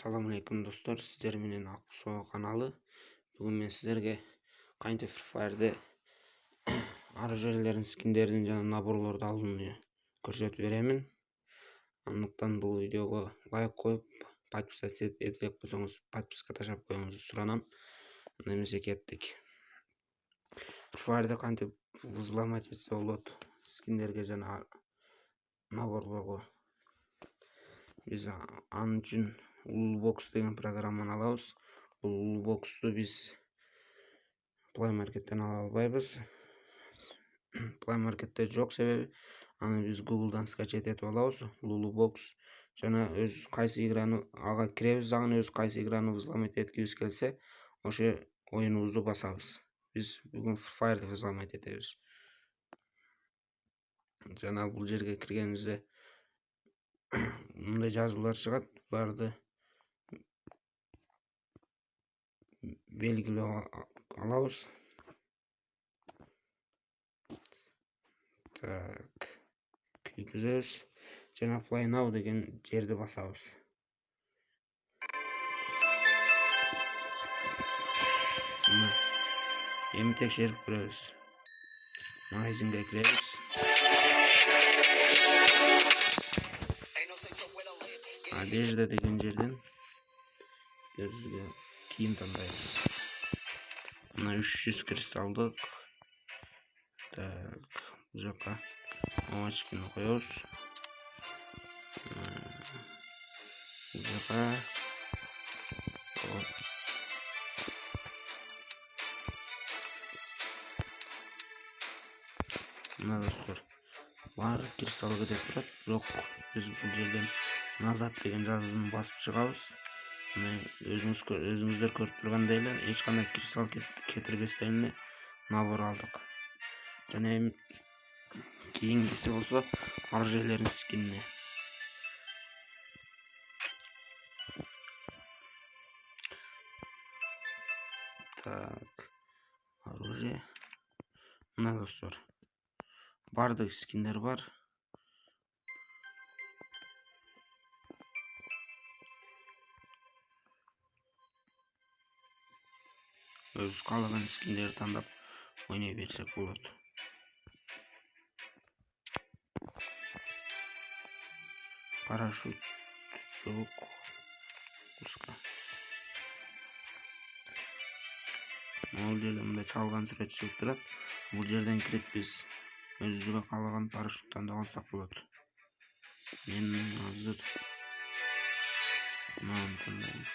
Assalamu alaikum dostlar, sizler менен Акбусоо каналы. Бүгүн мен сіздерге кантип Free Fire'de оружиелердин, скиндердин жана наборлорду алууну көрсөтүп беремин. Андыктан бул видеого лайк коюп, подписаться этпек болсоңуз, подписка ташап коюңузду суранам. Анда эмесе кеттик. Free Fire'de кантип взломать этсе болот скиндерге жана наборлорго. Биз анын үчүн Lootbox деген программаны алабыз. Бул Lootbox'ту биз Play Market'ten ала албайбыз. Play Market'te жок, себеби аны биз Google'дан скачать этип алабыз. Lootbox жана өз кайсы играны ага киребиз, дагы өз кайсы играны взломать эткибиз келсе, ошо оюнубузду басабыз. Биз бүгүн Free Fire'ды взломать этебиз. Жана бул жерге киргенибизде мындай жазуулар чыгат. Буларды белгилеп алабыз. Так, киргизебиз жана Play Now деген жерди басабыз. Эми текшерип көрөбүз. Магазинге киребиз. Одежда деген жерден өзүгө кийим тандайбыз. Мына 300 кристалдык. Так, бул жака очкини коебуз. Бул жака мына достор, баары кристалл кетип турат, бирок биз бул жерден назад деген жазууну басып чыгабыз. Өзүңүздөр көрүп тургандай эле эч кандай кристалл кетирбестен эле набор алдык. Жана эми кийингиси болсо оружиелердин скинини. Так, оружие. Мына достор, бардык скиндер бар. Өз каалаган скиндерди тандап ойной берсек болот. Парашют жок. Пуска. Бул жерде мындай чалган сүрөт чыгып турат. Бул жерден кирип биз өзүбүзгө каалаган парашют тандап алсак болот. Мен азыр мынаны тандайм.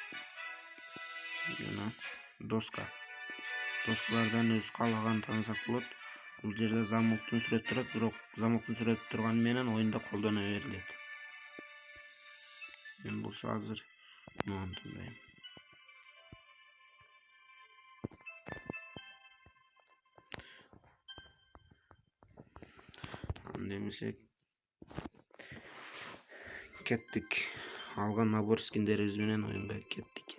Жана доска. Доскалардан өз каалаган тандасак болот. Бул жерде замоктун сүрөтү турат, бирок замоктун сүрөтү турганы менен оюнда колдоно берилет. Мен болсо азыр мынаны тандайм. Анда эмесе кеттик. Алган набор скиндерибиз менен оюнга кеттик.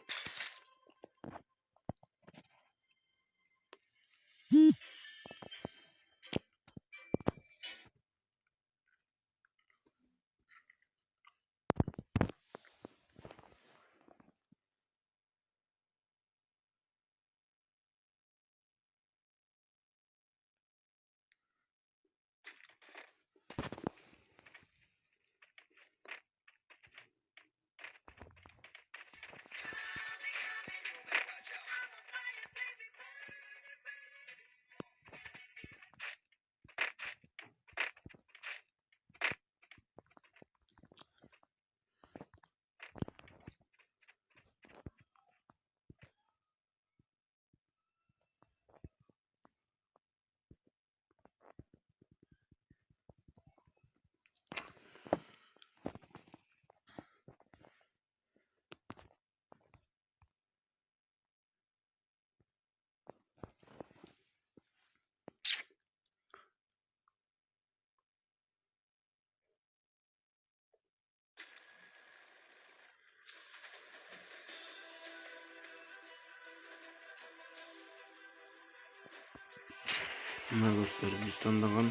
Мына достор, биз тандаган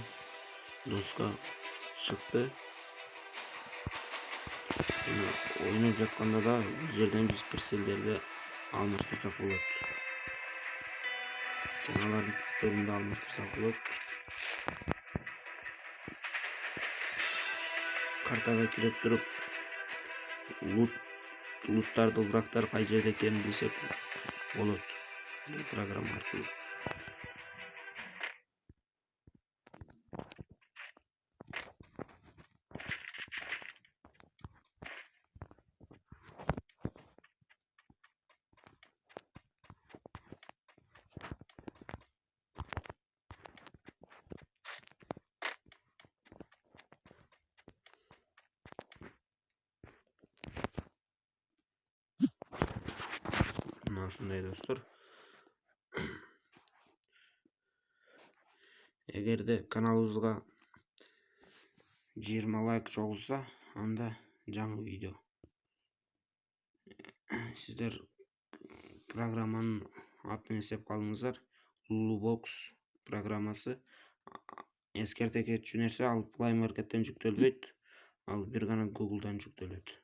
доска чыкты. Oynup жатканда да бул жерден биз пирселдерди алмаштырсак болот. Алардын түстерин да алмаштырсак болот. Картага кирип туруп луттарды, врагдар кай жерде экенин билсек болот бул программа аркылуу. Мына ушундай достор. Эгерде каналыбызга 20 лайк чогулса, анда жаңы видео. Сиздер программанын атын эстеп калыңыздар. Lulubox программасы. Эскерте кетчү нерсе, ал Play Market'ten жүктөлбөйт. Ал бир гана Google'дан жүктөлөт.